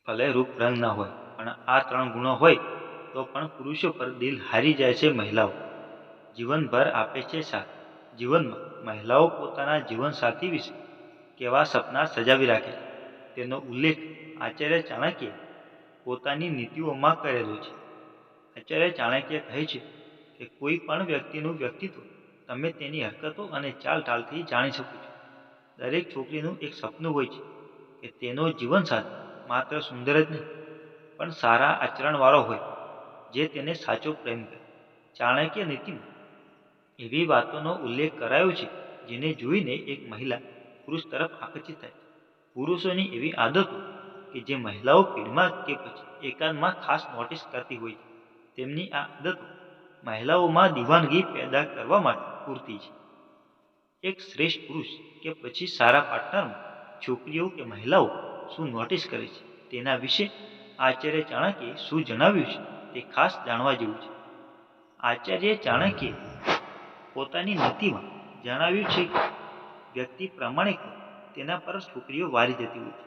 ભલે રૂપ રંગ ના હોય, પણ આ ત્રણ ગુણો હોય તો પણ પુરુષો પર દિલ હારી જાય છે મહિલાઓ. જીવનભર આપે છે સાથ. જીવનમાં મહિલાઓ પોતાના જીવનસાથી વિશે કેવા સપના સજાવી રાખે છે તેનો ઉલ્લેખ આચાર્ય ચાણક્યે પોતાની નીતિઓમાં કરેલો છે. આચાર્ય ચાણક્ય કહે છે કે કોઈ પણ વ્યક્તિનું વ્યક્તિત્વ તમે તેની હરકતો અને ચાલઢાલથી જાણી શકો છો. દરેક છોકરીનું એક સપનું હોય છે કે તેનો જીવનસાથી માત્ર સુંદર જ નહીં, પણ સારા આચરણવાળો હોય, જે તેને સાચો પ્રેમ કરે. ચાણક્ય નીતિમાં એવી વાતોનો ઉલ્લેખ કરાયો છે જેને જોઈને એક મહિલા પુરુષ તરફ આકર્ષિત થાય છે. પુરુષોની એવી આદતો કે જે મહિલાઓ ભીડમાં કે પછી એકાંતમાં ખાસ નોટિસ કરતી હોય છે. તેમની આ આદતો મહિલાઓમાં દીવાનગી પેદા કરવા માટે પૂરતી છે. એક શ્રેષ્ઠ પુરુષ કે પછી સારા પાર્ટનરમાં છોકરીઓ કે મહિલાઓ શું નોટિસ કરે છે તેના વિશે આચાર્ય ચાણક્યે શું જણાવ્યું છે તે ખાસ જાણવા જેવું છે. આચાર્ય ચાણક્યે પોતાની નીતિમાં જણાવ્યું છે કે વ્યક્તિ પ્રામાણિક હોય તેના પર છોકરીઓ વારી જતી હોય છે.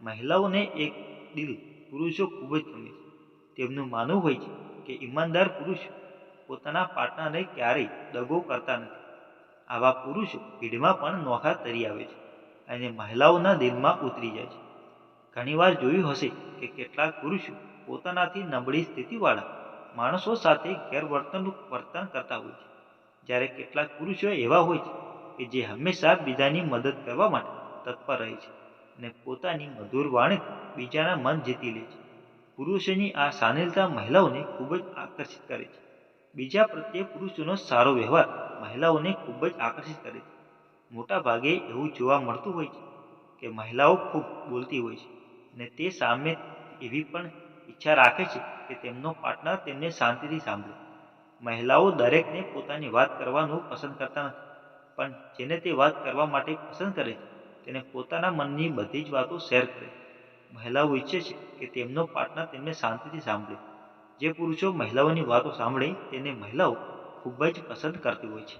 મહિલાઓને એક દિલ પુરુષો ખૂબ જ ગમે છે. તેમનું માનવું હોય છે કે ઈમાનદાર પુરુષો પોતાના પાર્ટનરને ક્યારેય દગો કરતા નથી. આવા પુરુષો ભીડમાં પણ નોખા તરી આવે છે અને મહિલાઓના દિલમાં ઉતરી જાય છે. ઘણીવાર જોયું હશે કે કેટલાક પુરુષો પોતાનાથી નબળી સ્થિતિવાળા માણસો સાથે વર્તન કરતા હોય છે, જ્યારે કેટલાક પુરુષો એવા હોય છે કે જે હંમેશા બીજાની મદદ કરવા માટે તત્પર રહે છે અને પોતાની મધુર વાણીથી બીજાના મન જીતી લે છે. પુરુષોની આ શાલીનતા મહિલાઓને ખૂબ જ આકર્ષિત કરે છે. બીજા પ્રત્યે પુરુષોનો સારો વ્યવહાર મહિલાઓને ખૂબ જ આકર્ષિત કરે છે. મોટા ભાગે એવું જોવા મળતું હોય છે કે મહિલાઓ ખૂબ બોલતી હોય છે અને તે સામે એવી પણ ઈચ્છા રાખે છે કે તેમનો પાર્ટનર તેમને શાંતિથી સાંભળે. મહિલાઓ દરેકને પોતાની વાત કરવાનું પસંદ કરતા નથી, પણ જેને તે વાત કરવા માટે પસંદ કરે છે તેને પોતાના મનની બધી જ વાતો શેર કરે છે. મહિલાઓ ઈચ્છે છે કે તેમનો પાર્ટનર તેમને શાંતિથી સાંભળે. જે પુરુષો મહિલાઓની વાતો સાંભળે તેને મહિલાઓ ખૂબ જ પસંદ કરતી હોય છે.